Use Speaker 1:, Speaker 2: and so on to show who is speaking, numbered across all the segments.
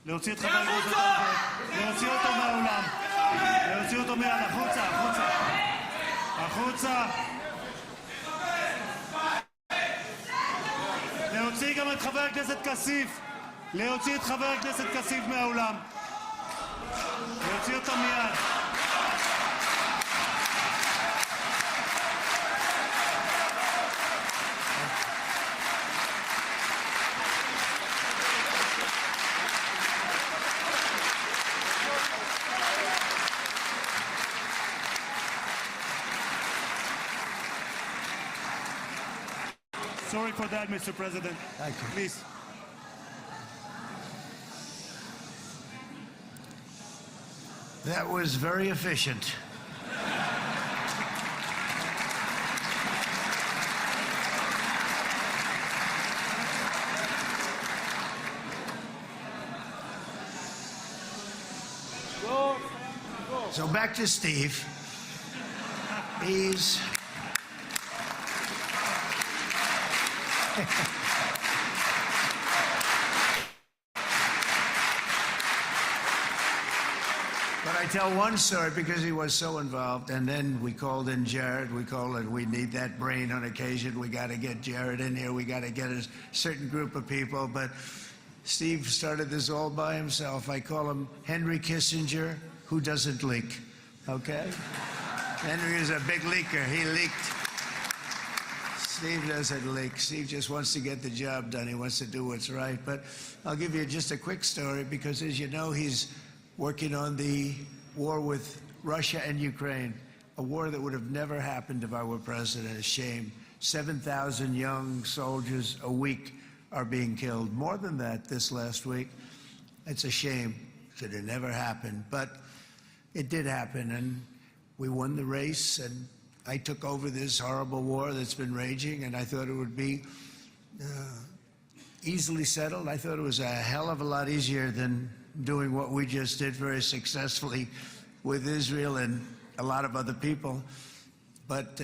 Speaker 1: להוציא את חבר הכנסת הרצוג, להוציא אותו מהאולם, להוציא אותו מיד, החוצה, החוצה, החוצה. להוציא גם את חבר הכנסת כסיף, להוציא את חבר הכנסת כסיף מהאולם, להוציא אותו מיד. Sorry for that, Mr. President.
Speaker 2: Thank you.
Speaker 1: Please.
Speaker 2: That was very efficient. So back to Steve. He's But I tell one story because he was so involved, and then we called in Jared. We need that brain on occasion. We got to get Jared in here. We got to get a certain group of people. But Steve started this all by himself. I call him Henry Kissinger, who doesn't leak. Okay? Henry is a big leaker. He leaked. Steve doesn't leak. Steve just wants to get the job done. He wants to do what's right. But I'll give you just a quick story because, as you know, he's working on the war with Russia and Ukraine, a war that would have never happened if I were president. A shame. 7,000 young soldiers a week are being killed. More than that this last week. It's a shame that it never happened. But it did happen, and we won the race, and I took over this horrible war that's been raging, and I thought it would be easily settled. I thought it was a hell of a lot easier than doing what we just did very successfully with Israel and a lot of other people. But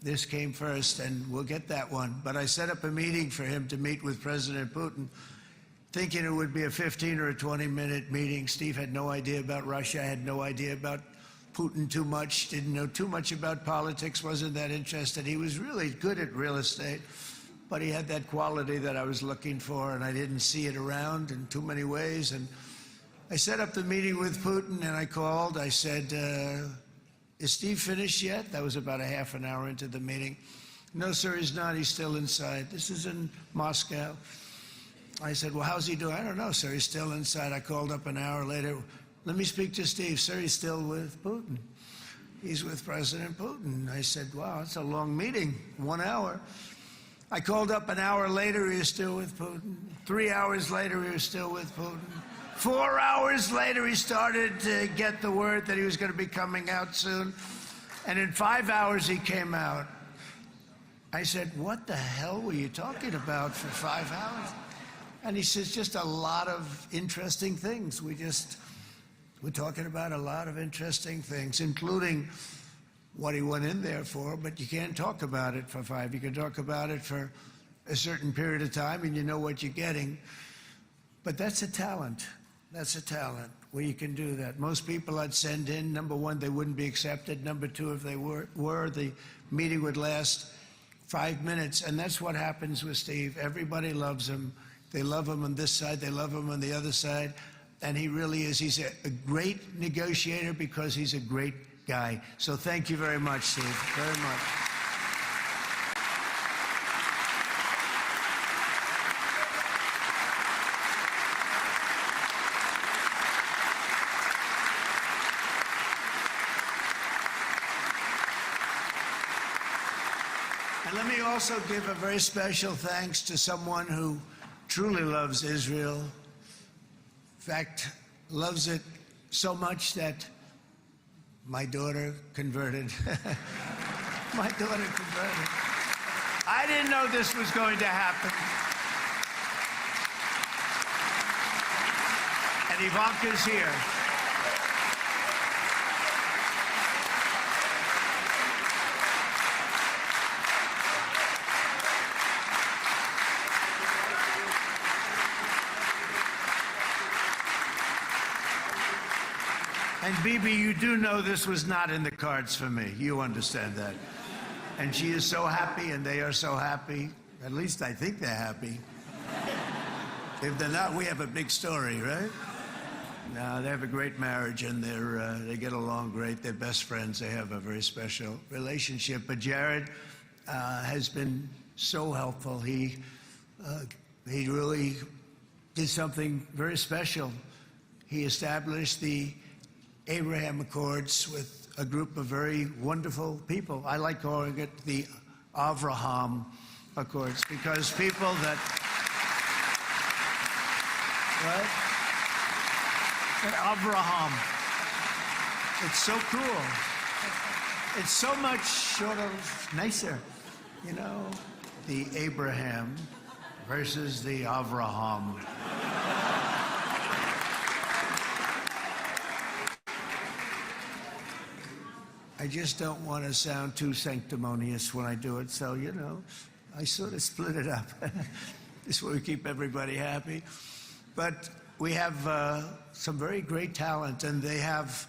Speaker 2: this came first, and we'll get that one. But I set up a meeting for him to meet with President Putin, thinking it would be a 15 or a 20-minute meeting. Steve had no idea about Russia, had no idea about Putin too much, didn't know too much about politics, wasn't that interested. He was really good at real estate, but he had that quality that I was looking for, and I didn't see it around in too many ways. And I set up the meeting with Putin, and I called. I said, is Steve finished yet? That was about a half an hour into the meeting. No, sir, he's not. He's still inside. This is in Moscow. I said, well, how's he doing? I don't know, sir. He's still inside. I called up an hour later. Let me speak to Steve. Sir, he's still with Putin. He's with President Putin. I said, wow, it's a long meeting, 1 hour. I called up an hour later, he was still with Putin. 3 hours later, he was still with Putin. 4 hours later, he started to get the word that he was going to be coming out soon. And in 5 hours, he came out. I said, what the hell were you talking about for 5 hours? And he says, just a lot of interesting things. We're talking about a lot of interesting things, including what he went in there for, but you can't talk about it for 5. You can talk about it for a certain period of time, and you know what you're getting. But that's a talent. That's a talent, where you can do that. Most people I'd send in, number one, they wouldn't be accepted. Number two, if they were, the meeting would last 5 minutes, and that's what happens with Steve. Everybody loves him. They love him on this side. They love him on the other side. And he really is. He's a great negotiator because he's a great guy. So thank you very much, Steve, very much. And let me also give a very special thanks to someone who truly loves Israel. In fact, loves it so much that my daughter converted. My daughter converted. I didn't know this was going to happen. And Ivanka's here. And Bibi, you do know this was not in the cards for me. You understand that. And she is so happy, and they are so happy. At least I think they're happy. If they're not, we have a big story, right? No, they have a great marriage, and they get along great. They're best friends. They have a very special relationship. But Jared has been so helpful. He really did something very special. He established the Abraham Accords with a group of very wonderful people. I like calling it the Avraham Accords, because people that, right? Avraham. It's so cool. It's so much sort of nicer, you know, the Abraham versus the Avraham. I just don't want to sound too sanctimonious when I do it, so, you know, I sort of split it up. This way we keep everybody happy. But we have some very great talent, and they have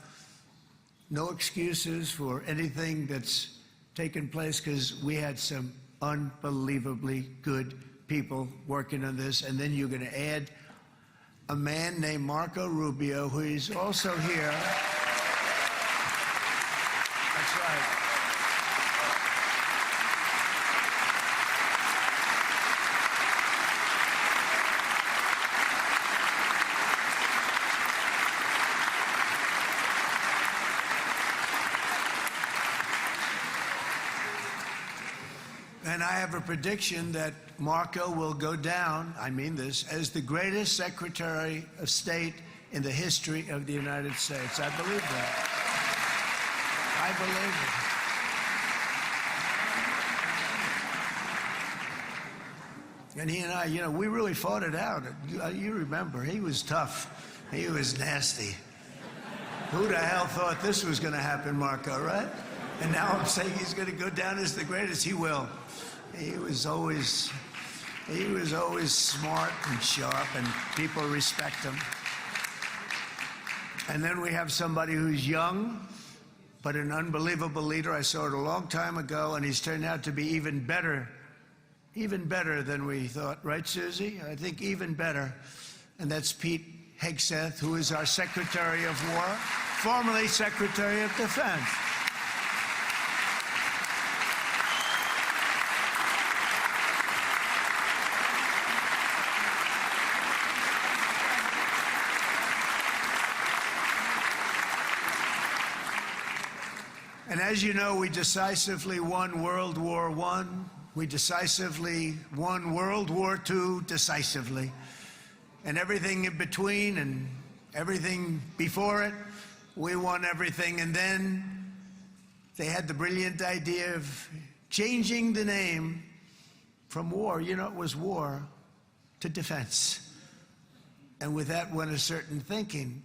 Speaker 2: no excuses for anything that's taken place, because we had some unbelievably good people working on this. And then you're going to add a man named Marco Rubio, who is also here. That's right. And I have a prediction that Marco will go down, I mean this, as the greatest Secretary of State in the history of the United States. I believe that. I believe it. And he and I, you know, we really fought it out. You remember, he was tough. He was nasty. Who the hell thought this was going to happen, Marco, right? And now I'm saying he's going to go down as the greatest. He will. He was always smart and sharp, and people respect him. And then we have somebody who's young, but an unbelievable leader. I saw it a long time ago, and he's turned out to be even better than we thought. Right, Susie? I think even better. And that's Pete Hegseth, who is our Secretary of War, formerly Secretary of Defense. And as you know, we decisively won World War I. We decisively won World War II decisively. And everything in between and everything before it, we won everything. And then they had the brilliant idea of changing the name from war, you know, it was war, to defense. And with that went a certain thinking.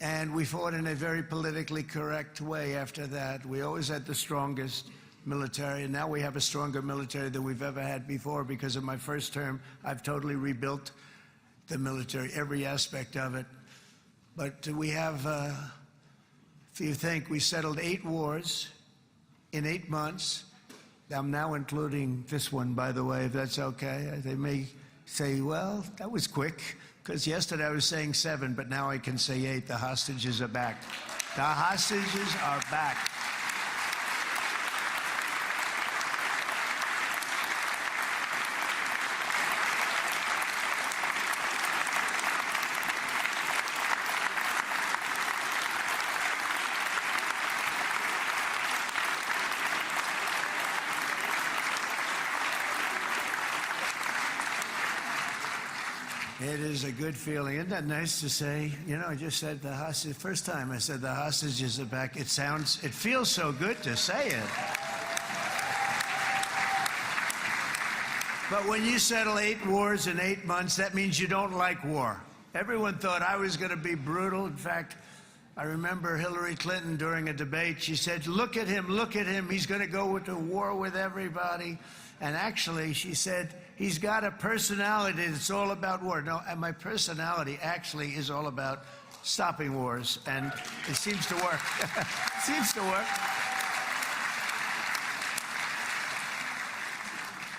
Speaker 2: And we fought in a very politically correct way after that. We always had the strongest military, and now we have a stronger military than we've ever had before. Because of my first term, I've totally rebuilt the military, every aspect of it. But we have, if you think, we settled 8 wars in 8 months. I'm now including this one, by the way, if that's okay. They may say, well, that was quick. Because yesterday I was saying 7, but now I can say 8. The hostages are back. The hostages are back. It is a good feeling. Isn't that nice to say? You know, I just said the hostage. First time I said the hostages are back. It feels so good to say it. But when you settle 8 wars in 8 months, that means you don't like war. Everyone thought I was going to be brutal. In fact, I remember Hillary Clinton during a debate, she said, look at him, he's going to go to war with everybody. And actually, she said, he's got a personality that's all about war. No, and my personality actually is all about stopping wars, and it seems to work. Seems to work.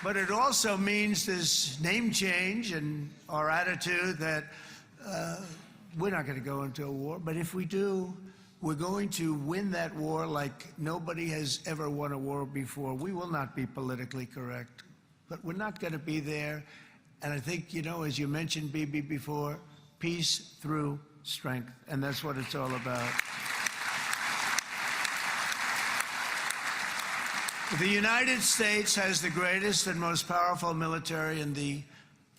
Speaker 2: But it also means this name change and our attitude that we're not going to go into a war, but if we do, we're going to win that war like nobody has ever won a war before. We will not be politically correct, but we're not going to be there. And I think, you know, as you mentioned, Bibi, before, peace through strength, and that's what it's all about. The United States has the greatest and most powerful military in the,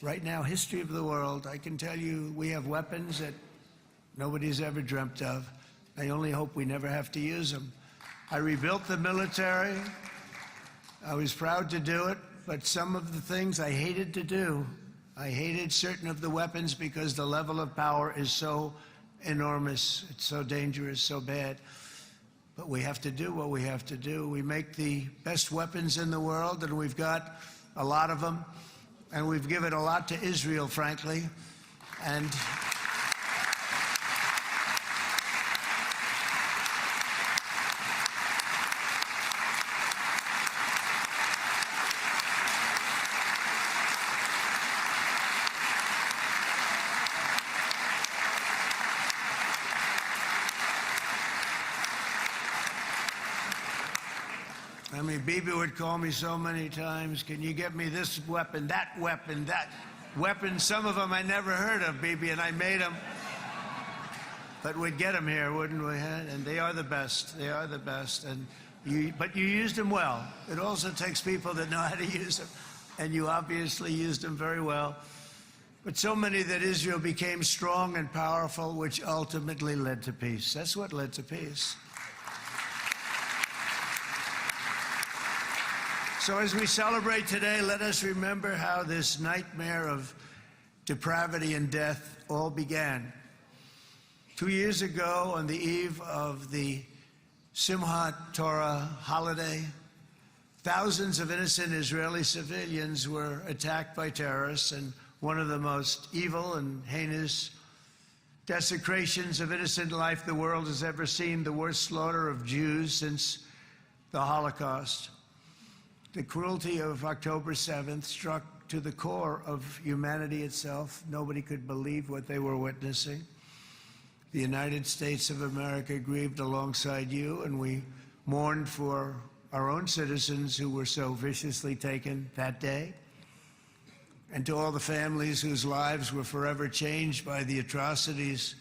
Speaker 2: right now, history of the world. I can tell you we have weapons that nobody's ever dreamt of. I only hope we never have to use them. I rebuilt the military. I was proud to do it, but some of the things I hated to do. I hated certain of the weapons because the level of power is so enormous. It's so dangerous, so bad. But we have to do what we have to do. We make the best weapons in the world, and we've got a lot of them. And we've given a lot to Israel, frankly. And I mean, Bibi would call me so many times, can you get me this weapon, that weapon, that weapon? Some of them I never heard of, Bibi, and I made them. But we'd get them here, wouldn't we? And they are the best. They are the best. But you used them well. It also takes people that know how to use them. And you obviously used them very well. But so many that Israel became strong and powerful, which ultimately led to peace. That's what led to peace. So as we celebrate today, let us remember how this nightmare of depravity and death all began. 2 years ago, on the eve of the Simchat Torah holiday, thousands of innocent Israeli civilians were attacked by terrorists, and one of the most evil and heinous desecrations of innocent life the world has ever seen, the worst slaughter of Jews since the Holocaust. The cruelty of October 7th struck to the core of humanity itself. Nobody could believe what they were witnessing. The United States of America grieved alongside you, and we mourned for our own citizens who were so viciously taken that day. And to all the families whose lives were forever changed by the atrocities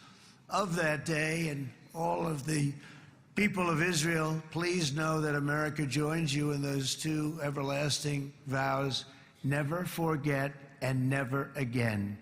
Speaker 2: of that day, and all of the people of Israel, please know that America joins you in those two everlasting vows: never forget and never again.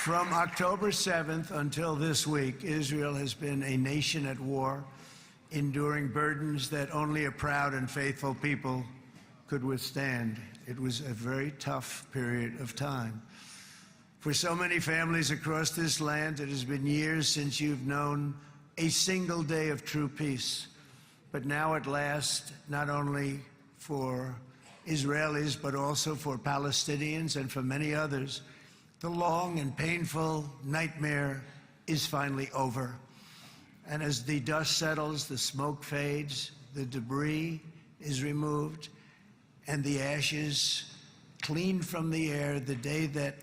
Speaker 2: From October 7th until this week, Israel has been a nation at war, enduring burdens that only a proud and faithful people could withstand. It was a very tough period of time. For so many families across this land, it has been years since you've known a single day of true peace. But now at last, not only for Israelis, but also for Palestinians and for many others, the long and painful nightmare is finally over. And as the dust settles, the smoke fades, the debris is removed, and the ashes cleaned from the air, the day that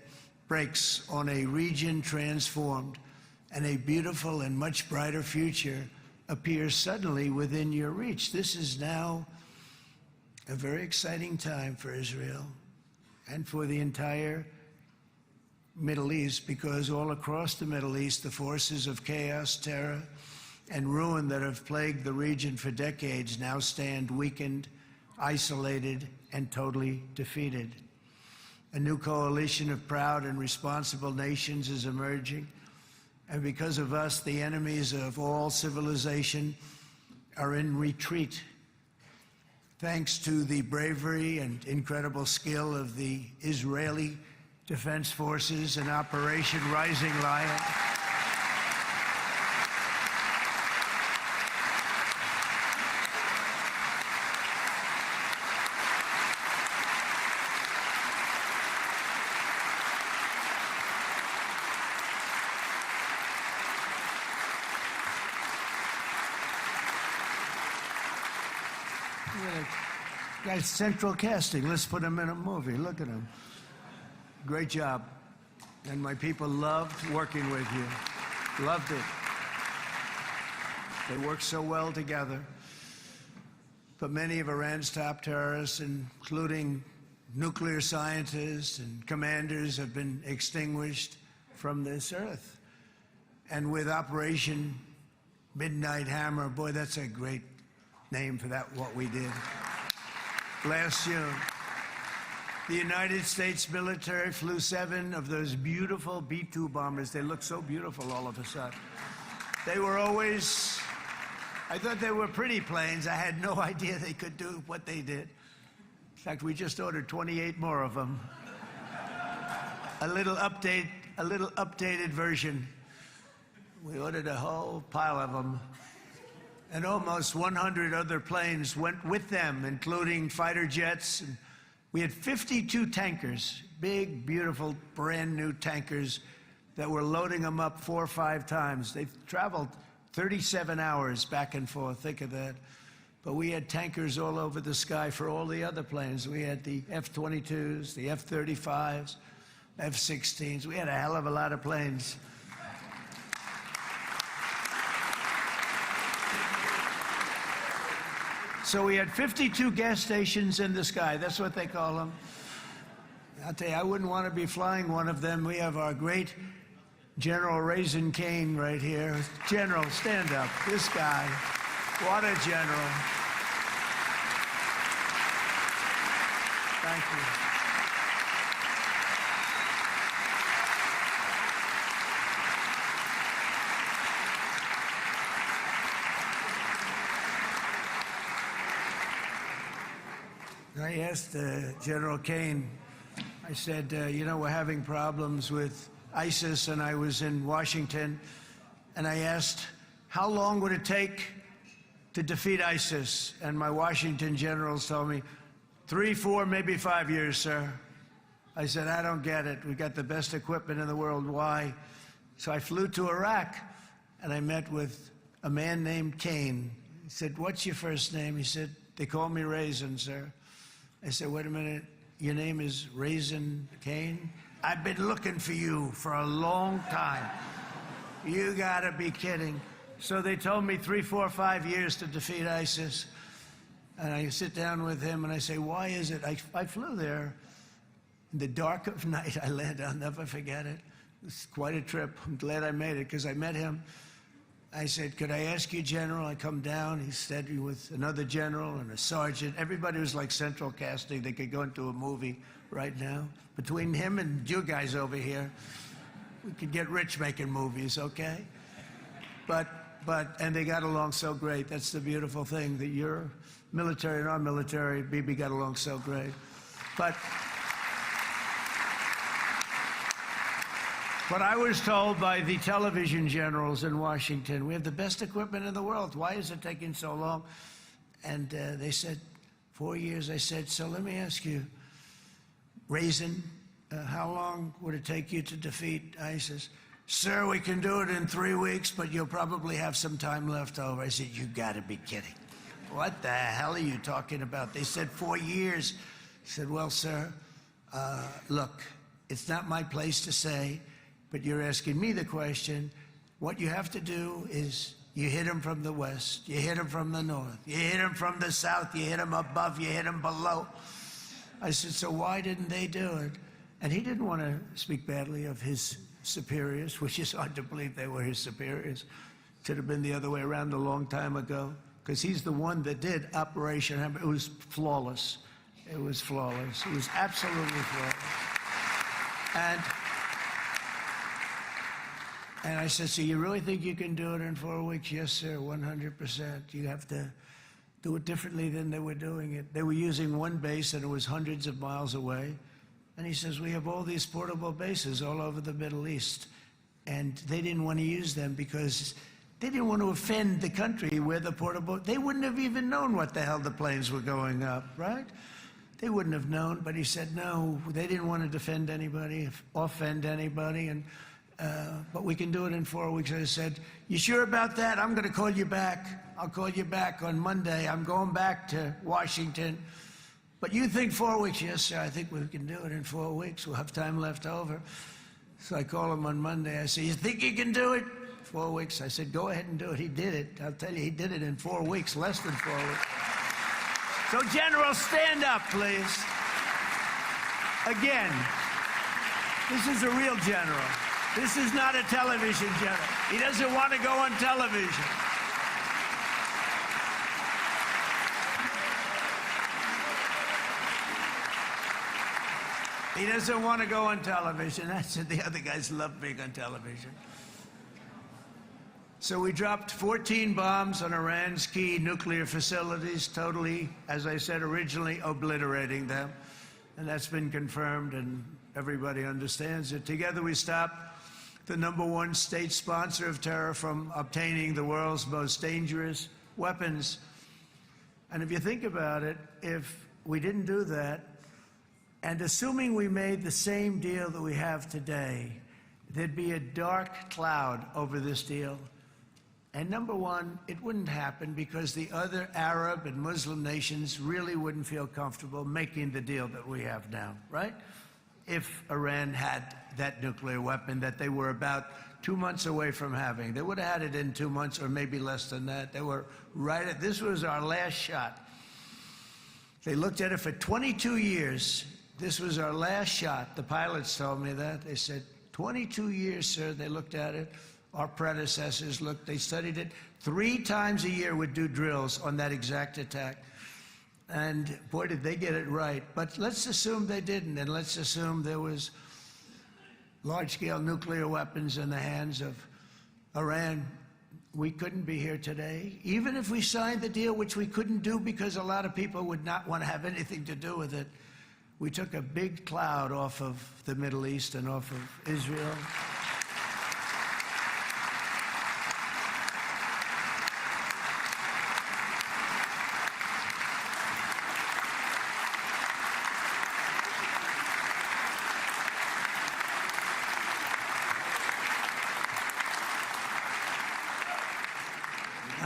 Speaker 2: breaks on a region transformed, and a beautiful and much brighter future appears suddenly within your reach. This is now a very exciting time for Israel and for the entire Middle East, because all across the Middle East, the forces of chaos, terror, and ruin that have plagued the region for decades now stand weakened, isolated, and totally defeated. A new coalition of proud and responsible nations is emerging, And because of us, the enemies of all civilization are in retreat. Thanks to the bravery and incredible skill of the Israeli Defense Forces and Operation Rising Lion, guy's central casting. Let's put him in a movie. Look at him. Great job. And my people loved working with you. Loved it. They worked so well together. But many of Iran's top terrorists, including nuclear scientists and commanders, have been extinguished from this earth. And with Operation Midnight Hammer, boy, that's a great name for that, what we did. Last June, the United States military flew 7 of those beautiful B-2 bombers. They look so beautiful all of a sudden. They were always, I thought they were pretty planes. I had no idea they could do what they did. In fact, we just ordered 28 more of them. A little updated version. We ordered a whole pile of them. And almost 100 other planes went with them, including fighter jets. And we had 52 tankers, big, beautiful, brand new tankers that were loading them up 4 or 5 times. They've traveled 37 hours back and forth, think of that. But we had tankers all over the sky for all the other planes. We had the F-22s, the F-35s, F-16s. We had a hell of a lot of planes. So we had 52 gas stations in the sky. That's what they call them. I'll tell you, I wouldn't want to be flying one of them. We have our great General Caine right here. General, stand up. This guy. What a general. Thank you. I asked General Caine, I said, you know, we're having problems with ISIS, and I was in Washington, and I asked, how long would it take to defeat ISIS? And my Washington generals told me, 3, 4, maybe 5 years, sir. I said, I don't get it. We got the best equipment in the world. Why? So I flew to Iraq, and I met with a man named Caine. He said, what's your first name? He said, they call me Raisin, sir. I said, wait a minute, your name is Raisin Caine? I've been looking for you for a long time. You gotta be kidding. So they told me 3, 4, 5 years to defeat ISIS. And I sit down with him and I say, why is it? I flew there in the dark of night. I landed, I'll never forget it. It was quite a trip. I'm glad I made it because I met him. I said, could I ask you, General? I come down. He said, with another general and a sergeant. Everybody was like central casting. They could go into a movie right now. Between him and you guys over here, we could get rich making movies, okay? And they got along so great. That's the beautiful thing, that your military and our military, Bibi, got along so great. But I was told by the television generals in Washington, we have the best equipment in the world. Why is it taking so long? And they said, 4 years. I said, so let me ask you, Raisin, how long would it take you to defeat ISIS? Sir, we can do it in 3 weeks, but you'll probably have some time left over. I said, you gotta be kidding. What the hell are you talking about? They said 4 years. I said, well, sir, look, it's not my place to say, but you're asking me the question. What you have to do is you hit them from the west, you hit them from the north, you hit them from the south, you hit them above, you hit them below. I said, so why didn't they do it? And he didn't want to speak badly of his superiors, which is hard to believe they were his superiors. Should have been the other way around a long time ago, because he's the one that did Operation Hammer. It was flawless. It was flawless. It was absolutely flawless. And And I said, so you really think you can do it in 4 weeks? Yes, sir, 100%. You have to do it differently than they were doing it. They were using one base and it was hundreds of miles away. And he says, we have all these portable bases all over the Middle East. And they didn't want to use them because they didn't want to offend the country where the portable, they wouldn't have even known what the hell the planes were going up, right? They wouldn't have known, but he said, no, they didn't want to defend anybody, offend anybody, and but we can do it in 4 weeks. I said, you sure about that? I'm going to call you back. I'll call you back on Monday. I'm going back to Washington. But you think 4 weeks? Yes, sir, I think we can do it in 4 weeks. We'll have time left over. So I call him on Monday. I say, you think you can do it? 4 weeks. I said, go ahead and do it. He did it. I'll tell you, he did it in 4 weeks, less than 4 weeks. So, General, stand up, please. Again, this is a real general. This is not a television general. He doesn't want to go on television. He doesn't want to go on television. I said the other guys love being on television. So we dropped 14 bombs on Iran's key nuclear facilities, totally, as I said originally, obliterating them. And that's been confirmed, and everybody understands it. Together we stopped the #1 state sponsor of terror from obtaining the world's most dangerous weapons. And if you think about it, if we didn't do that, and assuming we made the same deal that we have today, there'd be a dark cloud over this deal. And #1, it wouldn't happen because the other Arab and Muslim nations really wouldn't feel comfortable making the deal that we have now, right? If Iran had that nuclear weapon that they were about 2 months away from having. They would have had it in 2 months or maybe less than that. They were right at, this was our last shot. They looked at it for 22 years. This was our last shot. The pilots told me that. They said, 22 years, sir. They looked at it. Our predecessors looked, they studied it. 3 times a year would do drills on that exact attack. And boy, did they get it right. But let's assume they didn't, and let's assume there was large-scale nuclear weapons in the hands of Iran. We couldn't be here today. Even if we signed the deal, which we couldn't do because a lot of people would not want to have anything to do with it, we took a big cloud off of the Middle East and off of Israel.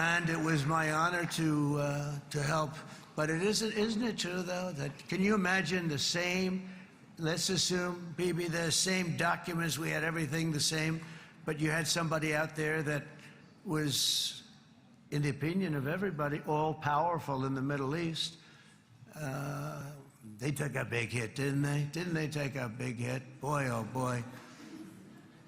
Speaker 2: And it was my honor to help. But isn't it true, though, that can you imagine the same, let's assume, Bibi, the same documents, we had everything the same, but you had somebody out there that was, in the opinion of everybody, all-powerful in the Middle East. They took a big hit, didn't they? Didn't they take a big hit? Boy, oh boy.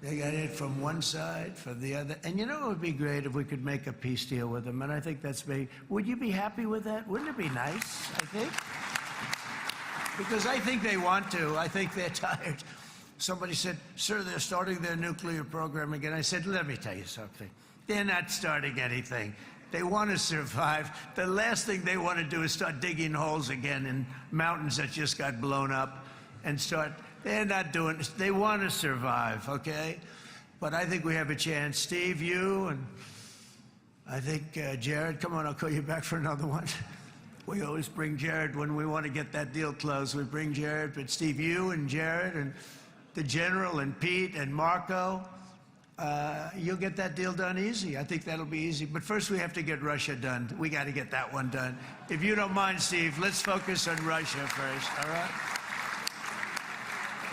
Speaker 2: They got hit from one side, from the other. And you know, it would be great if we could make a peace deal with them. And I think that's me. Would you be happy with that? Wouldn't it be nice, I think? Because I think they want to. I think they're tired. Somebody said, sir, they're starting their nuclear program again. I said, let me tell you something. They're not starting anything. They want to survive. The last thing they want to do is start digging holes again in mountains that just got blown up and start. They're not doing this. They want to survive, okay? But I think we have a chance. Steve, you, and I think Jared, come on, I'll call you back for another one. We always bring Jared when we want to get that deal closed. We bring Jared, but Steve, you and Jared and the General and Pete and Marco, you'll get that deal done easy. I think that'll be easy. But first we have to get Russia done. We got to get that one done. If you don't mind, Steve, let's focus on Russia first, all right?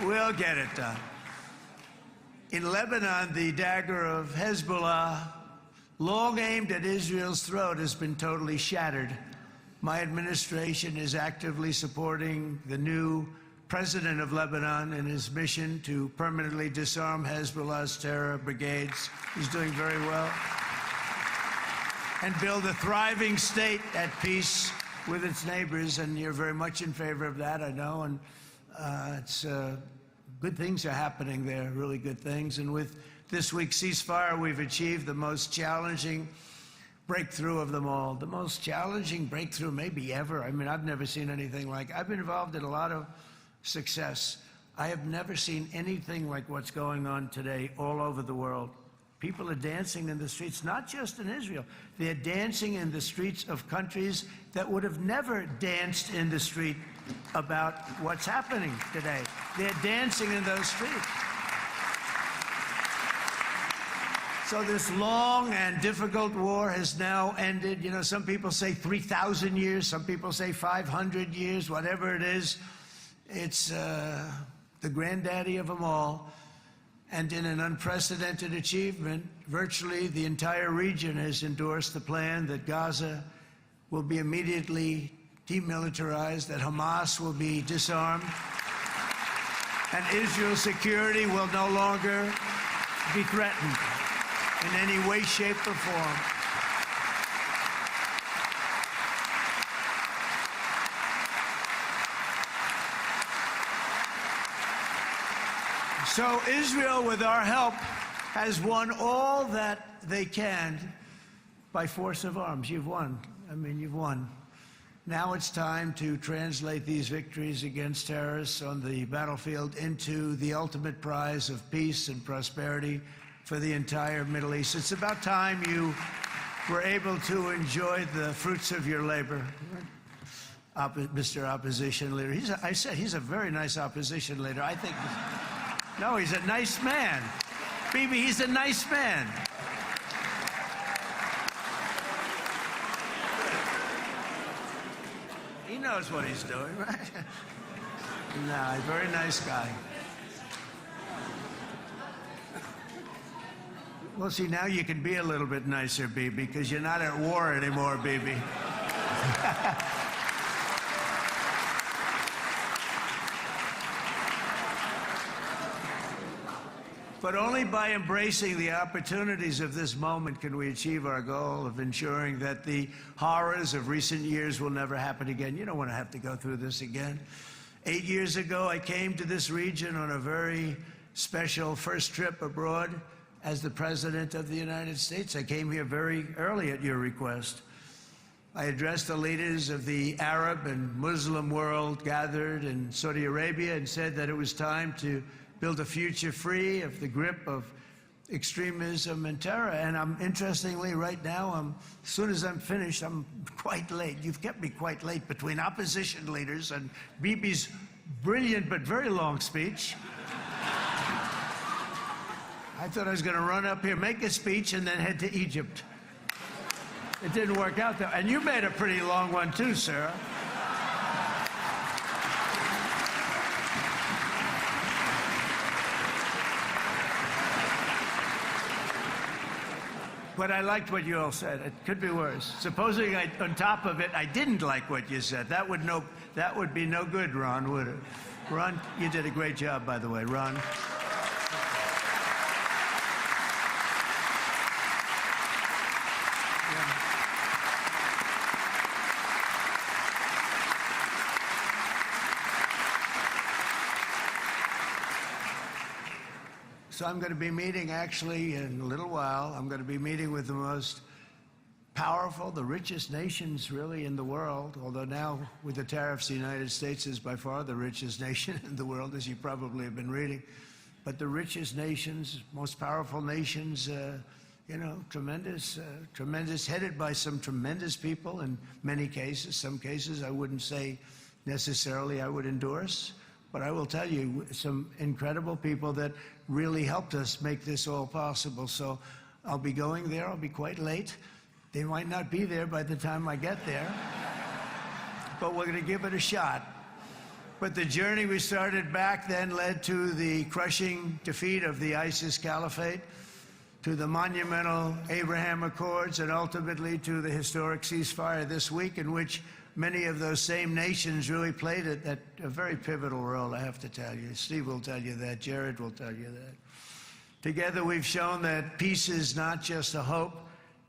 Speaker 2: We'll get it done. In Lebanon, the dagger of Hezbollah, long aimed at Israel's throat, has been totally shattered. My administration is actively supporting the new president of Lebanon in his mission to permanently disarm Hezbollah's terror brigades. He's doing very well. And build a thriving state at peace with its neighbors. And you're very much in favor of that, I know. And good things are happening there, really good things. And with this week's ceasefire, we've achieved the most challenging breakthrough of them all. The most challenging breakthrough maybe ever. I mean, I've never seen anything like it. I've been involved in a lot of success. I have never seen anything like what's going on today all over the world. People are dancing in the streets, not just in Israel. They're dancing in the streets of countries that would have never danced in the street about what's happening today. They're dancing in those streets. So this long and difficult war has now ended. You know, some people say 3,000 years, some people say 500 years, whatever it is. It's the granddaddy of them all. And in an unprecedented achievement, virtually the entire region has endorsed the plan that Gaza will be immediately demilitarized, that Hamas will be disarmed, and Israel's security will no longer be threatened in any way, shape, or form. So Israel, with our help, has won all that they can by force of arms. You've won. I mean, you've won. Now it's time to translate these victories against terrorists on the battlefield into the ultimate prize of peace and prosperity for the entire Middle East. It's about time you were able to enjoy the fruits of your labor. Mr. Opposition Leader. I said he's a very nice opposition leader. I think... No, he's a nice man. Bibi, he's a nice man. He knows what he's doing, right? No, he's a very nice guy. Well, see, now you can be a little bit nicer, Bibi, because you're not at war anymore, Bibi. But only by embracing the opportunities of this moment can we achieve our goal of ensuring that the horrors of recent years will never happen again. You don't want to have to go through this again. 8 years ago, I came to this region on a very special first trip abroad as the President of the United States. I came here very early at your request. I addressed the leaders of the Arab and Muslim world gathered in Saudi Arabia and said that it was time to build a future free of the grip of extremism and terror. And interestingly, right now, as soon as I'm finished, I'm quite late. You've kept me quite late between opposition leaders and Bibi's brilliant but very long speech. I thought I was going to run up here, make a speech, and then head to Egypt. It didn't work out, though. And you made a pretty long one, too, Sarah. But I liked what you all said. It could be worse. Supposing on top of it, I didn't like what you said. That would be no good, Ron, would it? Ron, you did a great job, by the way, Ron. So I'm going to be meeting, actually, in a little while, I'm going to be meeting with the most powerful, the richest nations, really, in the world, although now, with the tariffs, the United States is by far the richest nation in the world, as you probably have been reading. But the richest nations, most powerful nations, you know, tremendous, headed by some tremendous people in many cases. Some cases I wouldn't say necessarily I would endorse. But I will tell you, some incredible people that really helped us make this all possible. So I'll be going there. I'll be quite late. They might not be there by the time I get there. But we're going to give it a shot. But the journey we started back then led to the crushing defeat of the ISIS caliphate, to the monumental Abraham Accords, and ultimately to the historic ceasefire this week, in which many of those same nations really played a very pivotal role, I have to tell you. Steve will tell you that. Jared will tell you that. Together, we've shown that peace is not just a hope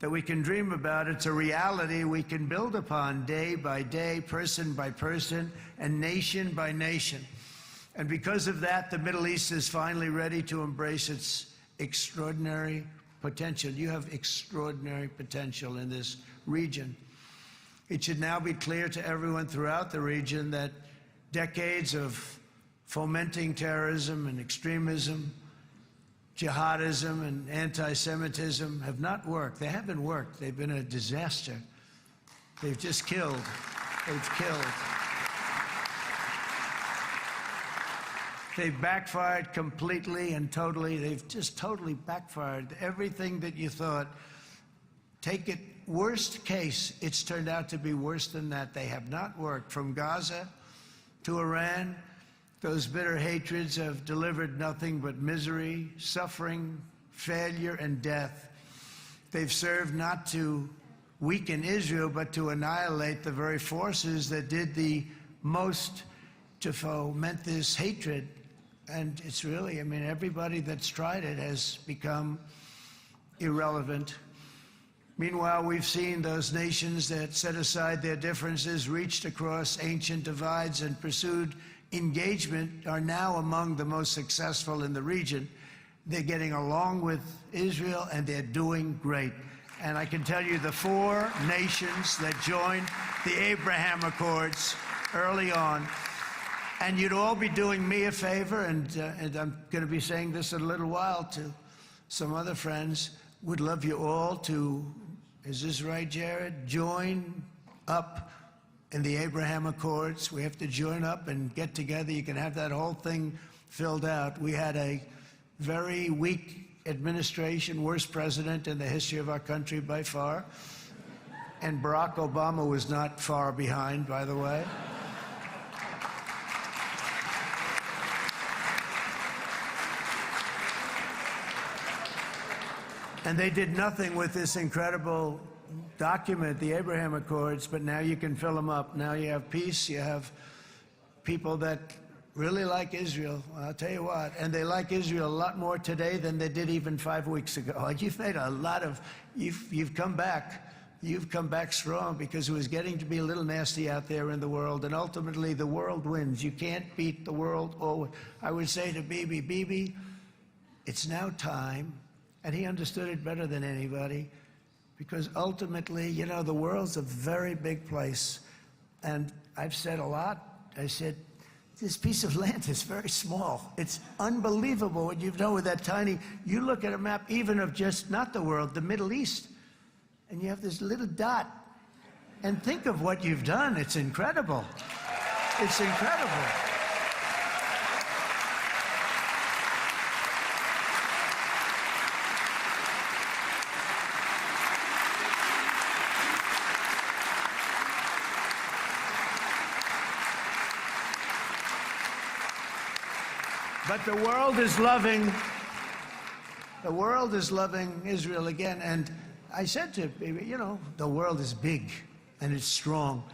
Speaker 2: that we can dream about. It's a reality we can build upon day by day, person by person, and nation by nation. And because of that, the Middle East is finally ready to embrace its extraordinary potential. You have extraordinary potential in this region. It should now be clear to everyone throughout the region that decades of fomenting terrorism and extremism, jihadism and anti-Semitism have not worked. They haven't worked. They've been a disaster. They've just killed. They've killed. They've backfired completely and totally. They've just totally backfired. Everything that you thought, take it, worst case, it's turned out to be worse than that. They have not worked. From Gaza to Iran, those bitter hatreds have delivered nothing but misery, suffering, failure, and death. They've served not to weaken Israel, but to annihilate the very forces that did the most to foment this hatred. And it's really, I mean, everybody that's tried it has become irrelevant. Meanwhile, we've seen those nations that set aside their differences, reached across ancient divides, and pursued engagement are now among the most successful in the region. They're getting along with Israel, and they're doing great. And I can tell you the 4 nations that joined the Abraham Accords early on, and you'd all be doing me a favor, and I'm going to be saying this in a little while to some other friends, would love you all to, is this right, Jared? Join up in the Abraham Accords. We have to join up and get together. You can have that whole thing filled out. We had a very weak administration, worst president in the history of our country by far. And Barack Obama was not far behind, by the way. And they did nothing with this incredible document, the Abraham Accords, but now you can fill them up. Now you have peace, you have people that really like Israel. I'll tell you what, and they like Israel a lot more today than they did even 5 weeks ago. You've made a lot of, you've come back. You've come back strong, because it was getting to be a little nasty out there in the world, and ultimately the world wins. You can't beat the world. Oh, I would say to Bibi, it's now time. And he understood it better than anybody, because ultimately, you know, the world's a very big place. And I've said a lot. I said, this piece of land is very small. It's unbelievable what you've done with that tiny, you look at a map even of just, not the world, the Middle East, and you have this little dot. And think of what you've done. It's incredible. It's incredible. But the world is loving Israel again. And I said to him, you know, the world is big and it's strong.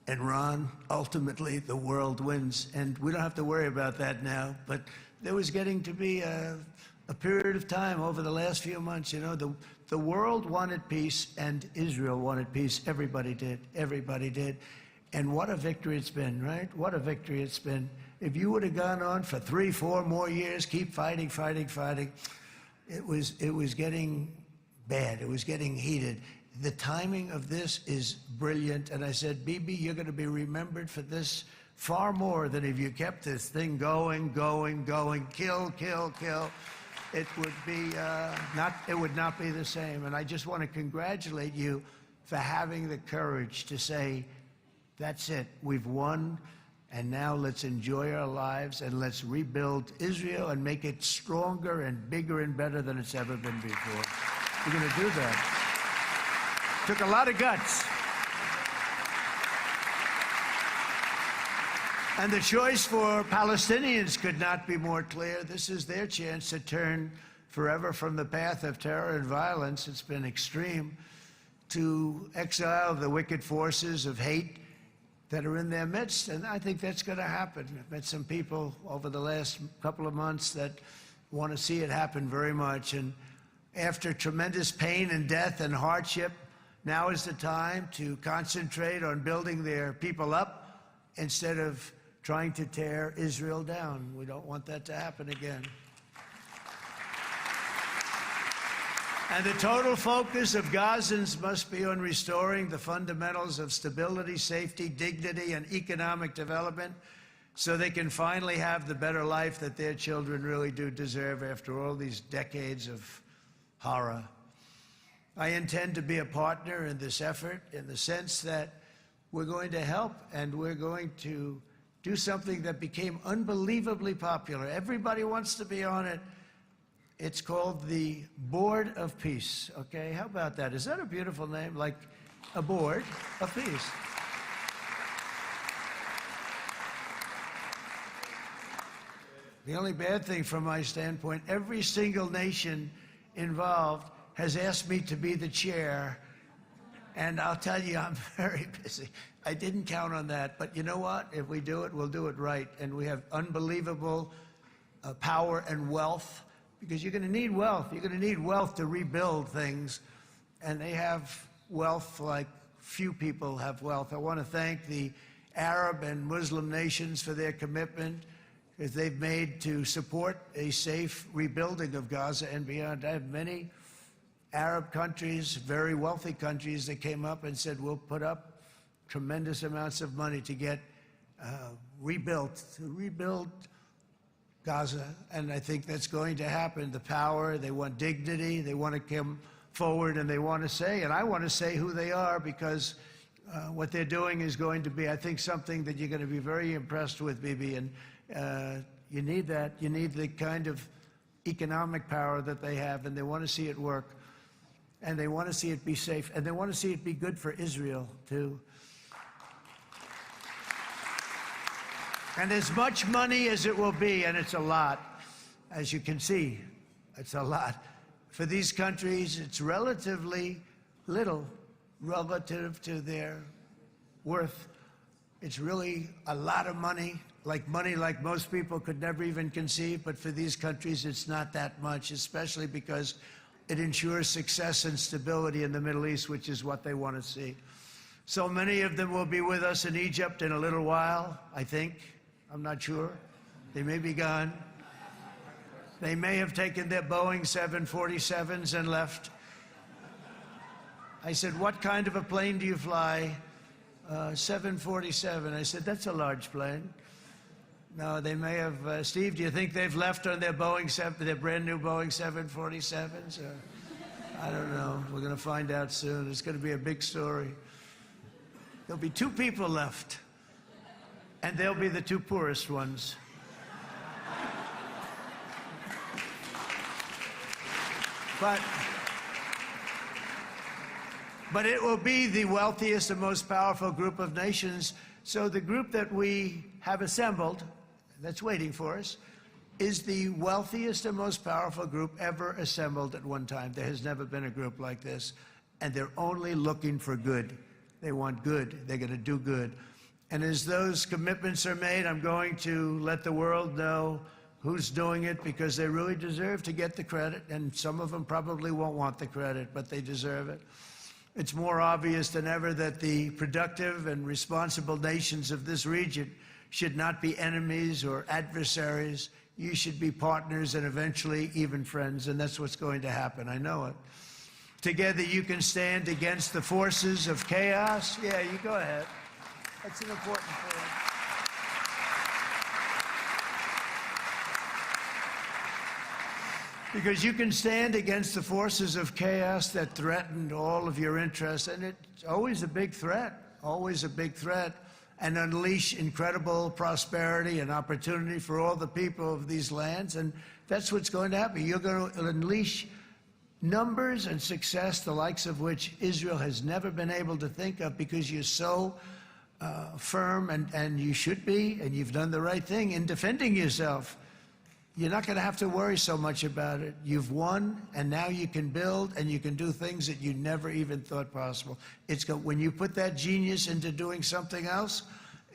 Speaker 2: And Ron, ultimately, the world wins. And we don't have to worry about that now. But there was getting to be a period of time over the last few months, you know, the world wanted peace and Israel wanted peace. Everybody did. Everybody did. And what a victory it's been, right? What a victory it's been. If you would have gone on for 3, 4 more years, keep fighting, it was getting bad. It was getting heated. The timing of this is brilliant. And I said, Bibi, you're going to be remembered for this far more than if you kept this thing going, kill. It would be it would not be the same. And I just want to congratulate you for having the courage to say, that's it, we've won. And now let's enjoy our lives and let's rebuild Israel and make it stronger and bigger and better than it's ever been before. We're going to do that. Took a lot of guts. And the choice for Palestinians could not be more clear. This is their chance to turn forever from the path of terror and violence. It's been extreme, to exile the wicked forces of hate that are in their midst, and I think that's going to happen. I've met some people over the last couple of months that want to see it happen very much, and after tremendous pain and death and hardship, now is the time to concentrate on building their people up instead of trying to tear Israel down. We don't want that to happen again. And the total focus of Gazans must be on restoring the fundamentals of stability, safety, dignity, and economic development so they can finally have the better life that their children really do deserve after all these decades of horror. I intend to be a partner in this effort in the sense that we're going to help and we're going to do something that became unbelievably popular. Everybody wants to be on it. It's called the Board of Peace, okay? How about that? Is that a beautiful name? Like a board of peace. The only bad thing from my standpoint, every single nation involved has asked me to be the chair, and I'll tell you, I'm very busy. I didn't count on that, but you know what? If we do it, we'll do it right, and we have unbelievable power and wealth, because you're going to need wealth. You're going to need wealth to rebuild things, and they have wealth like few people have wealth. I want to thank the Arab and Muslim nations for their commitment that they've made to support a safe rebuilding of Gaza and beyond. I have many Arab countries, very wealthy countries, that came up and said, we'll put up tremendous amounts of money to get rebuild Gaza, and I think that's going to happen. The power, they want dignity, they want to come forward, and they want to say, and I want to say who they are, because what they're doing is going to be, I think, something that you're going to be very impressed with, Bibi, and you need that. You need the kind of economic power that they have, and they want to see it work, and they want to see it be safe, and they want to see it be good for Israel, too. And as much money as it will be, and it's a lot, as you can see, it's a lot. For these countries, it's relatively little relative to their worth. It's really a lot of money like most people could never even conceive, but for these countries, it's not that much, especially because it ensures success and stability in the Middle East, which is what they want to see. So many of them will be with us in Egypt in a little while, I think. I'm not sure. They may be gone. They may have taken their Boeing 747s and left. I said, what kind of a plane do you fly? 747. I said, that's a large plane. No, they may have. Steve, do you think they've left on their their brand new Boeing 747s? Or, I don't know. We're going to find out soon. It's going to be a big story. There'll be 2 people left, and they'll be the 2 poorest ones. But it will be the wealthiest and most powerful group of nations. So the group that we have assembled, that's waiting for us, is the wealthiest and most powerful group ever assembled at one time. There has never been a group like this. And they're only looking for good. They want good. They're going to do good. And as those commitments are made, I'm going to let the world know who's doing it, because they really deserve to get the credit. And some of them probably won't want the credit, but they deserve it. It's more obvious than ever that the productive and responsible nations of this region should not be enemies or adversaries. You should be partners and eventually even friends, and that's what's going to happen. I know it. Together you can stand against the forces of chaos. Yeah, you go ahead. That's an important point. Because you can stand against the forces of chaos that threatened all of your interests, and it's always a big threat, and unleash incredible prosperity and opportunity for all the people of these lands, and that's what's going to happen. You're going to unleash numbers and success, the likes of which Israel has never been able to think of, because you're so firm, and you should be, and you've done the right thing in defending yourself. You're not going to have to worry so much about it. You've won, and now you can build, and you can do things that you never even thought possible. When you put that genius into doing something else,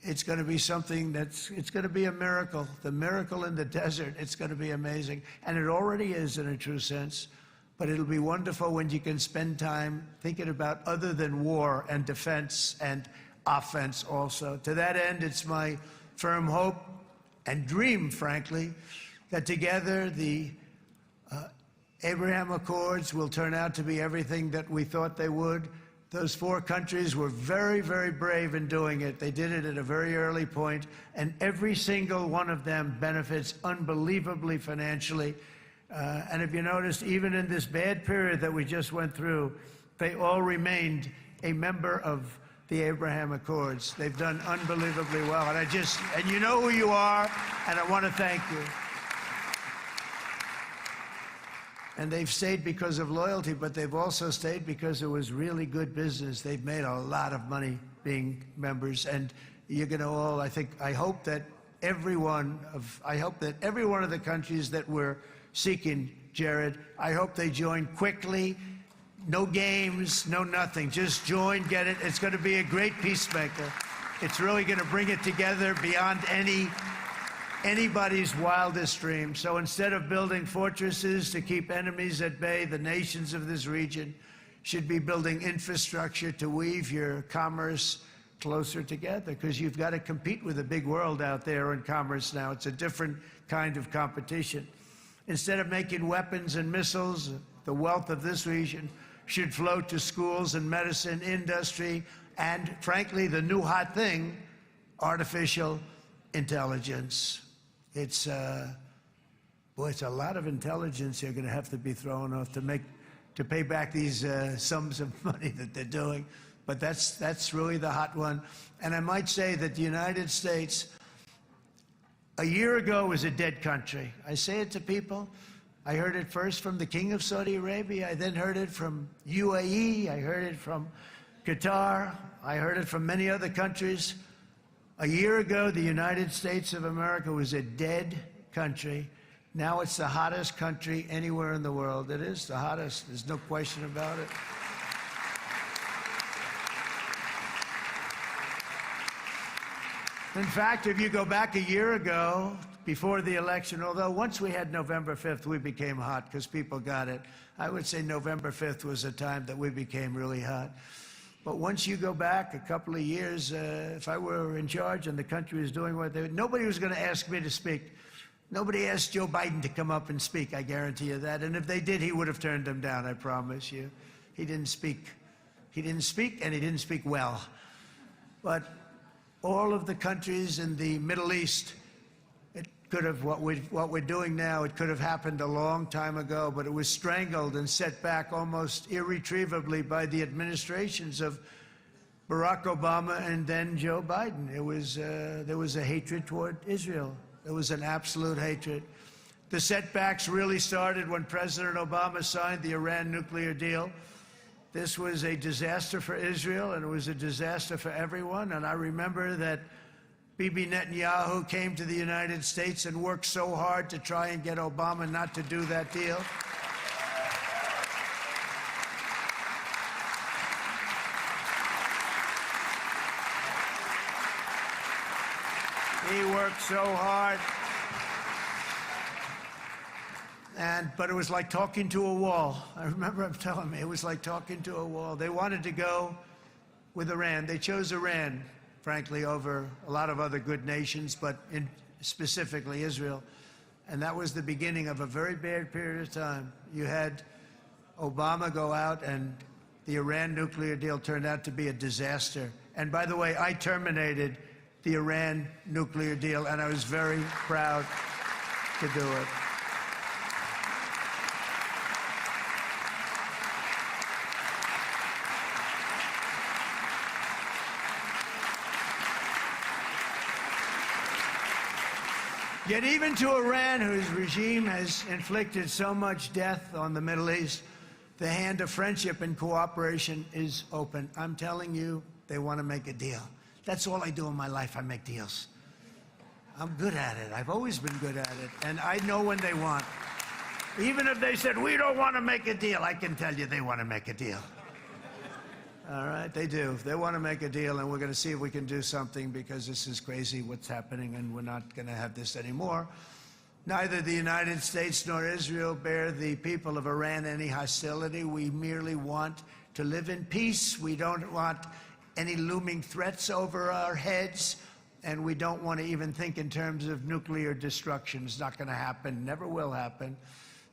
Speaker 2: it's going to be something it's going to be a miracle. The miracle in the desert, it's going to be amazing. And it already is in a true sense. But it'll be wonderful when you can spend time thinking about other than war and defense and offense also. To that end, it's my firm hope and dream, frankly, that together the Abraham Accords will turn out to be everything that we thought they would. Those 4 countries were very, very brave in doing it. They did it at a very early point, and every single one of them benefits unbelievably financially. And if you notice, even in this bad period that we just went through, they all remained a member of the Abraham Accords. They've done unbelievably well. And you know who you are, and I want to thank you. And they've stayed because of loyalty, but they've also stayed because it was really good business. They've made a lot of money being members, and you're going to all, I hope that every one of the countries that we're seeking, Jared, I hope they join quickly. No games, no nothing. Just join, get it. It's going to be a great peacemaker. It's really going to bring it together beyond anybody's wildest dream. So instead of building fortresses to keep enemies at bay, the nations of this region should be building infrastructure to weave your commerce closer together, because you've got to compete with the big world out there in commerce now. It's a different kind of competition. Instead of making weapons and missiles, the wealth of this region should flow to schools and medicine, industry, and frankly, the new hot thing, artificial intelligence. It's a lot of intelligence you're going to have to be thrown off to pay back these sums of money that they're doing. But that's really the hot one. And I might say that the United States, a year ago, was a dead country. I say it to people. I heard it first from the King of Saudi Arabia. I then heard it from UAE. I heard it from Qatar. I heard it from many other countries. A year ago, the United States of America was a dead country. Now it's the hottest country anywhere in the world. It is the hottest. There's no question about it. In fact, if you go back a year ago, before the election, although once we had November 5th, we became hot because people got it. I would say November 5th was a time that we became really hot. But once you go back a couple of years, if I were in charge and the country was doing what they were, nobody was going to ask me to speak. Nobody asked Joe Biden to come up and speak, I guarantee you that. And if they did, he would have turned them down, I promise you. He didn't speak. He didn't speak, and he didn't speak well. But all of the countries in the Middle East, it could have, what we're doing now, it could have happened a long time ago, but it was strangled and set back almost irretrievably by the administrations of Barack Obama and then Joe Biden. It was, there was a hatred toward Israel. There was an absolute hatred. The setbacks really started when President Obama signed the Iran nuclear deal. This was a disaster for Israel, and it was a disaster for everyone. And I remember that Bibi Netanyahu came to the United States and worked so hard to try and get Obama not to do that deal. He worked so hard. But it was like talking to a wall. I remember him telling me it was like talking to a wall. They wanted to go with Iran. They chose Iran, frankly, over a lot of other good nations, but specifically Israel. And that was the beginning of a very bad period of time. You had Obama go out, and the Iran nuclear deal turned out to be a disaster. And by the way, I terminated the Iran nuclear deal, and I was very proud to do it. Yet even to Iran, whose regime has inflicted so much death on the Middle East, the hand of friendship and cooperation is open. I'm telling you, they want to make a deal. That's all I do in my life. I make deals. I'm good at it. I've always been good at it. And I know when they want. Even if they said, we don't want to make a deal, I can tell you they want to make a deal. All right, they do. They want to make a deal, and we're going to see if we can do something, because this is crazy what's happening, and we're not going to have this anymore. Neither the United States nor Israel bear the people of Iran any hostility. We merely want to live in peace. We don't want any looming threats over our heads, and we don't want to even think in terms of nuclear destruction. It's not going to happen, never will happen.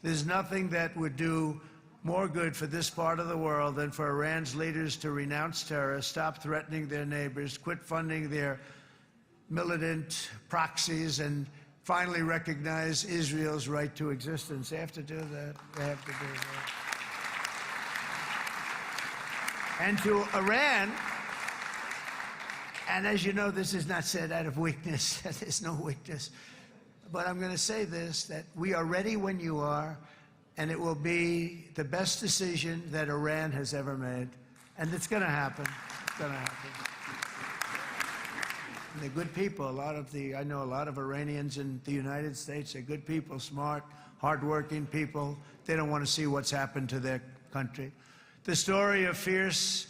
Speaker 2: There's nothing that would do more good for this part of the world than for Iran's leaders to renounce terror, stop threatening their neighbors, quit funding their militant proxies, and finally recognize Israel's right to existence. They have to do that. They have to do that. And to Iran, and as you know, this is not said out of weakness. There's no weakness. But I'm going to say this, that we are ready when you are, and it will be the best decision that Iran has ever made. And it's going to happen. It's going to happen. And they're good people. I know a lot of Iranians in the United States. They're good people, smart, hardworking people. They don't want to see what's happened to their country. The story of fierce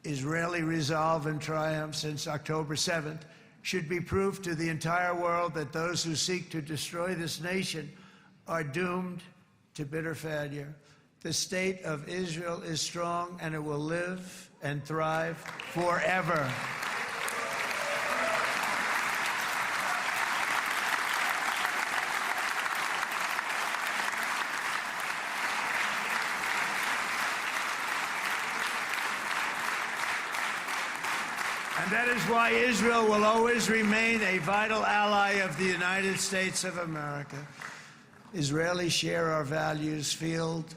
Speaker 2: Israeli resolve and triumph since October 7th should be proof to the entire world that those who seek to destroy this nation are doomed to bitter failure. The state of Israel is strong, and it will live and thrive forever. And that is why Israel will always remain a vital ally of the United States of America. Israelis share our values, field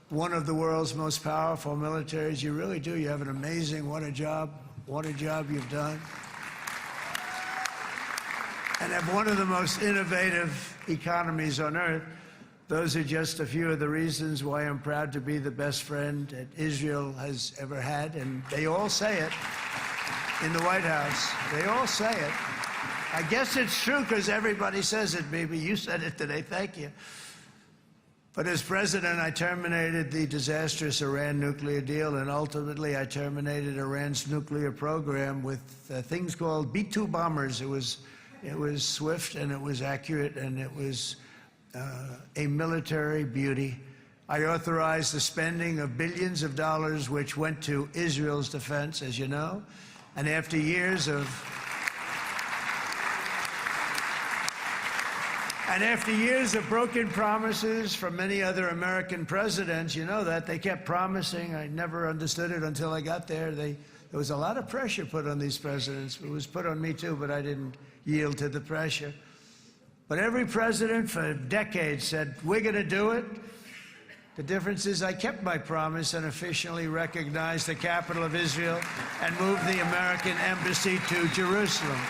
Speaker 2: one of the world's most powerful militaries. You really do. You have an amazing, what a job you've done. And have one of the most innovative economies on earth. Those are just a few of the reasons why I'm proud to be the best friend that Israel has ever had. And they all say it in the White House. They all say it. I guess it's true because everybody says it, baby. You said it today. Thank you. But as president, I terminated the disastrous Iran nuclear deal, and ultimately I terminated Iran's nuclear program with things called B-2 bombers. It was swift, and it was accurate, and it was a military beauty. I authorized the spending of billions of dollars, which went to Israel's defense, as you know. And after years of broken promises from many other American presidents, you know that, they kept promising. I never understood it until I got there. There was a lot of pressure put on these presidents. It was put on me too, but I didn't yield to the pressure. But every president for decades said, we're going to do it. The difference is I kept my promise and officially recognized the capital of Israel and moved the American embassy to Jerusalem.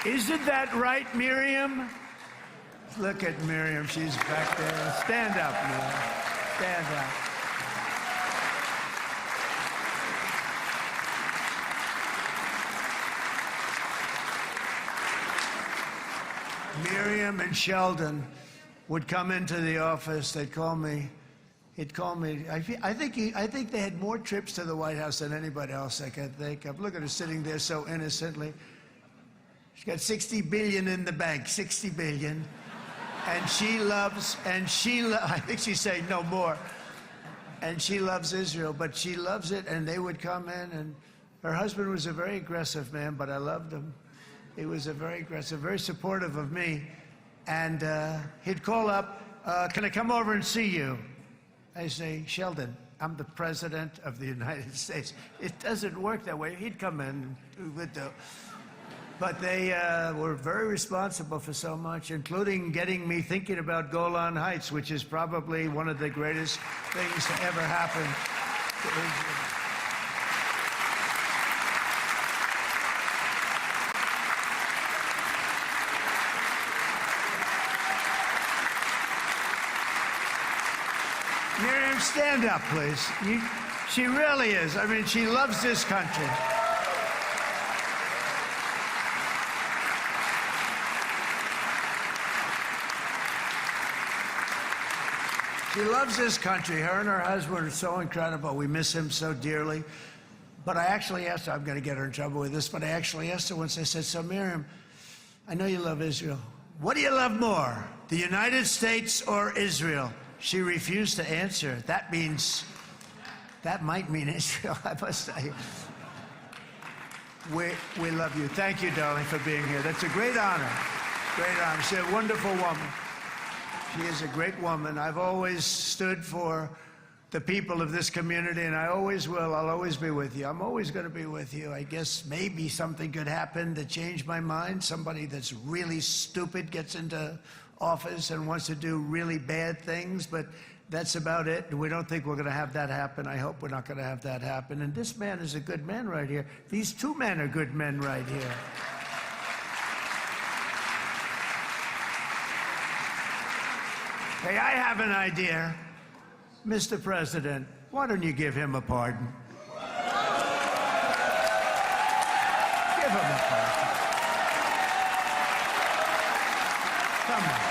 Speaker 2: Isn't that right, Miriam? Look at Miriam. She's back there. Stand up, Miriam. Stand up. Miriam and Sheldon would come into the office. They'd call me. He'd call me. I think they had more trips to the White House than anybody else I can think of. Look at her sitting there so innocently. She's got $60 billion in the bank. $60 billion. And I think she's saying no more. And she loves Israel, but she loves it, and they would come in, and her husband was a very aggressive man, but I loved him. He was a very aggressive, very supportive of me. And he'd call up, can I come over and see you? I say, Sheldon, I'm the president of the United States. It doesn't work that way. He'd come in, we would do. But they were very responsible for so much, including getting me thinking about Golan Heights, which is probably one of the greatest things to ever happen to Israel. Miriam, stand up, please. She really is. I mean, she loves this country. She loves this country. Her and her husband are so incredible. We miss him so dearly. But I actually asked her, I'm going to get her in trouble with this, but I actually asked her once, I said, so Miriam, I know you love Israel. What do you love more, the United States or Israel? She refused to answer. That might mean Israel. I must say. We love you. Thank you, darling, for being here. That's a great honor. Great honor. She's a wonderful woman. She is a great woman. I've always stood for the people of this community, and I always will. I'll always be with you. I'm always going to be with you. I guess maybe something could happen to change my mind. Somebody that's really stupid gets into office and wants to do really bad things, but that's about it. We don't think we're going to have that happen. I hope we're not going to have that happen. And this man is a good man right here. These two men are good men right here. Hey, I have an idea. Mr. President, why don't you give him a pardon? Give him a pardon. Come on.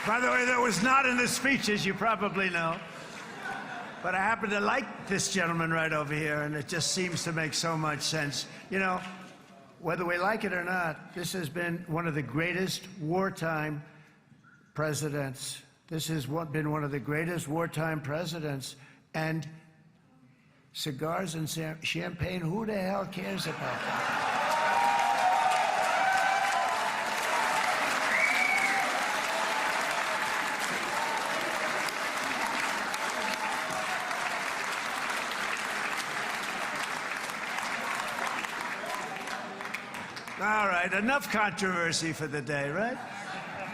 Speaker 2: By the way, that was not in the speech, as you probably know. But I happen to like this gentleman right over here, and it just seems to make so much sense. You know, whether we like it or not, this has been one of the greatest wartime presidents. This has been one of the greatest wartime presidents. And cigars and champagne, who the hell cares about that? All right, enough controversy for the day, right?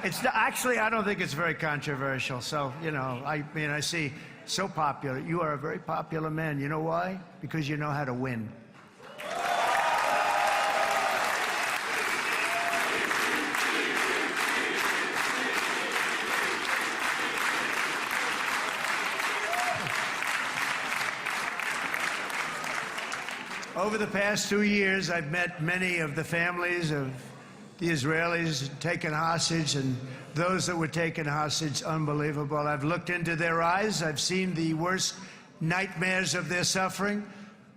Speaker 2: Actually, I don't think it's very controversial. So, you know, I mean, I see so popular. You are a very popular man. You know why? Because you know how to win. Over the past 2 years, I've met many of the families of the Israelis taken hostage and those that were taken hostage. Unbelievable. I've looked into their eyes. I've seen the worst nightmares of their suffering,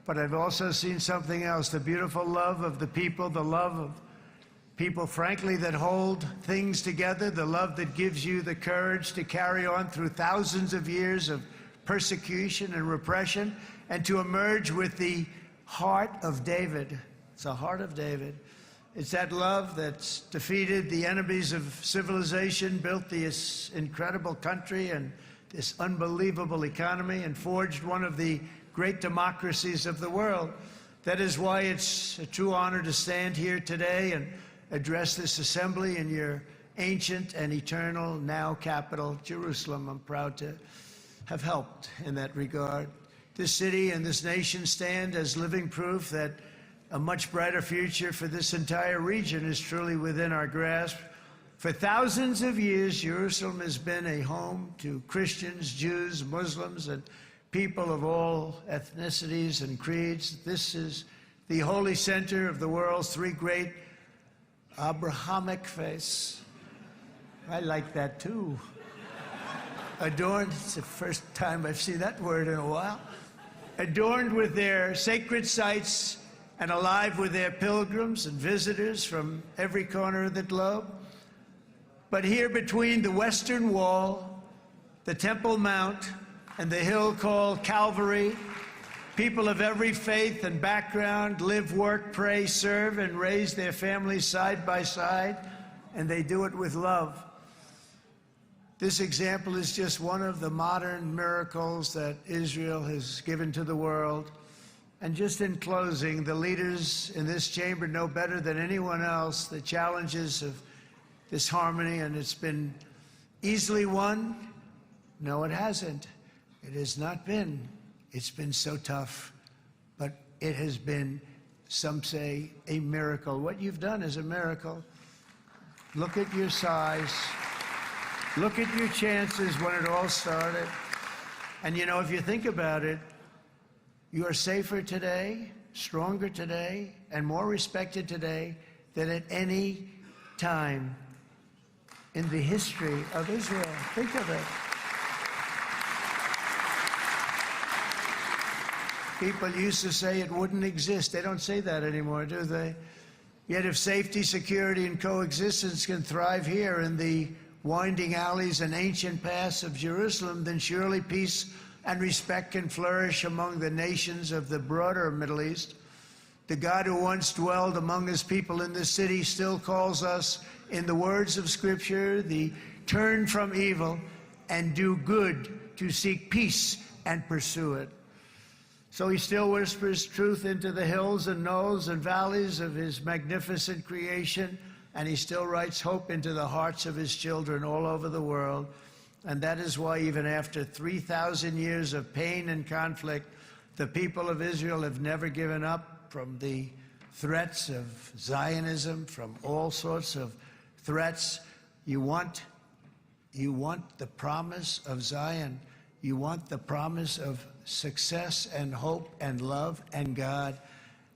Speaker 2: but I've also seen something else, the beautiful love of the people, the love of people, frankly, that hold things together, the love that gives you the courage to carry on through thousands of years of persecution and repression and to emerge with the heart of David. It's the heart of David. It's that love that's defeated the enemies of civilization, built this incredible country and this unbelievable economy, and forged one of the great democracies of the world. That is why it's a true honor to stand here today and address this assembly in your ancient and eternal now capital, Jerusalem. I'm proud to have helped in that regard. This city and this nation stand as living proof that a much brighter future for this entire region is truly within our grasp. For thousands of years, Jerusalem has been a home to Christians, Jews, Muslims, and people of all ethnicities and creeds. This is the holy center of the world's three great Abrahamic faiths. I like that too. Adorned, it's the first time I've seen that word in a while. Adorned with their sacred sites and alive with their pilgrims and visitors from every corner of the globe. But here between the Western Wall, the Temple Mount, and the hill called Calvary, people of every faith and background live, work, pray, serve, and raise their families side by side, and they do it with love. This example is just one of the modern miracles that Israel has given to the world. And just in closing, the leaders in this chamber know better than anyone else the challenges of this harmony, and it's been easily won. No, it hasn't. It has not been. It's been so tough, but it has been, some say, a miracle. What you've done is a miracle. Look at your size. Look at your chances when it all started. And you know, if you think about it, you are safer today, stronger today, and more respected today than at any time in the history of Israel. Think of it. People used to say it wouldn't exist. They don't say that anymore, do they? Yet if safety, security, and coexistence can thrive here in the winding alleys and ancient paths of Jerusalem, then surely peace and respect can flourish among the nations of the broader Middle East. The God who once dwelled among his people in this city still calls us, in the words of Scripture, the turn from evil and do good, to seek peace and pursue it. So he still whispers truth into the hills and knolls and valleys of his magnificent creation, and he still writes hope into the hearts of his children all over the world. And that is why even after 3,000 years of pain and conflict, the people of Israel have never given up from the threats of Zionism, from all sorts of threats. You want the promise of Zion. You want the promise of success and hope and love and God.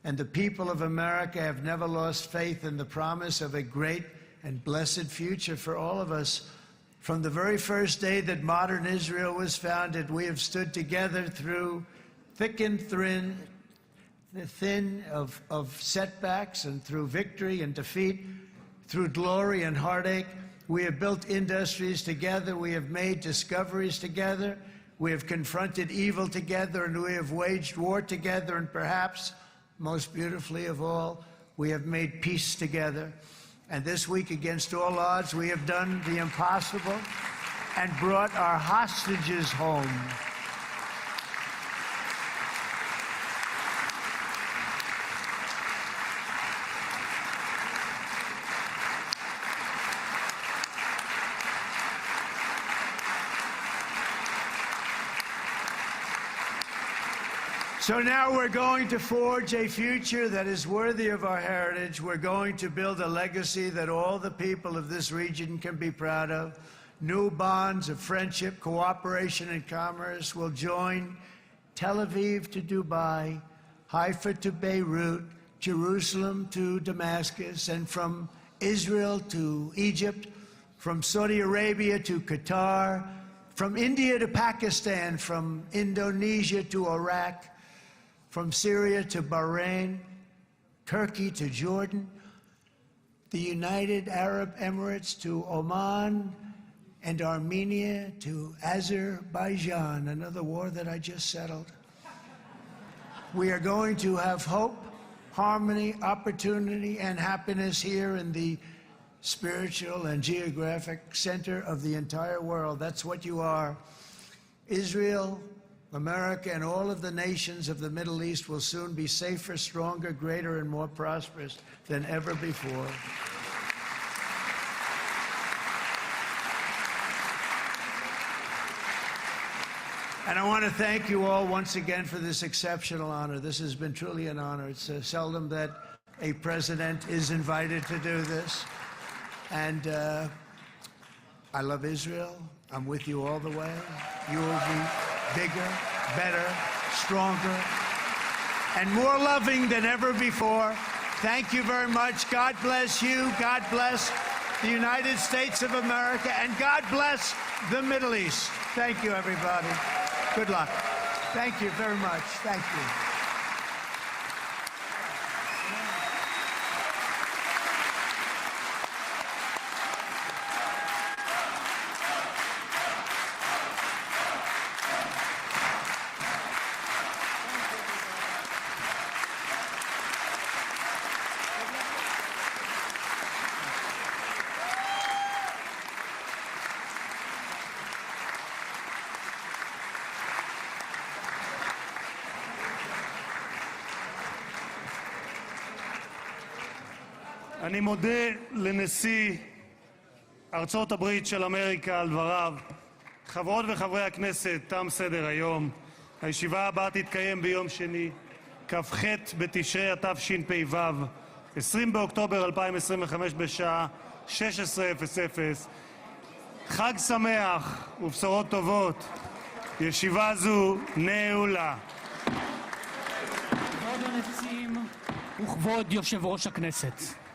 Speaker 2: And the people of America have never lost faith in the promise of a great and blessed future for all of us. From the very first day that modern Israel was founded, we have stood together through thick and thin of setbacks, and through victory and defeat, through glory and heartache. We have built industries together. We have made discoveries together. We have confronted evil together, and we have waged war together, and perhaps, most beautifully of all, we have made peace together. And this week, against all odds, we have done the impossible and brought our hostages home. So now we're going to forge a future that is worthy of our heritage. We're going to build a legacy that all the people of this region can be proud of. New bonds of friendship, cooperation, and commerce will join Tel Aviv to Dubai, Haifa to Beirut, Jerusalem to Damascus, and from Israel to Egypt, from Saudi Arabia to Qatar, from India to Pakistan, from Indonesia to Iraq, from Syria to Bahrain, Turkey to Jordan, the United Arab Emirates to Oman, and Armenia to Azerbaijan, another war that I just settled. We are going to have hope, harmony, opportunity, and happiness here in the spiritual and geographic center of the entire world. That's what you are. Israel, America, and all of the nations of the Middle East will soon be safer, stronger, greater, and more prosperous than ever before. And I want to thank you all once again for this exceptional honor. This has been truly an honor. It's seldom that a president is invited to do this. And I love Israel. I'm with you all the way. You will be bigger, better, stronger, and more loving than ever before. Thank you very much. God bless you. God bless the United States of America. And God bless the Middle East. Thank you, everybody. Good luck. Thank you very much. Thank you.
Speaker 1: אני מודה לנשיא ארצות הברית של אמריקה על דבריו. חברות וחברי הכנסת, תם סדר היום. הישיבה הבאה תתקיים ביום שני, כ"ח בתשרי התשפ"ו, 20 באוקטובר 2025 בשעה 16:00. חג שמח ובשורות טובות. ישיבה זו נעולה.
Speaker 3: כבוד הנשיאים וכבוד יושב ראש הכנסת,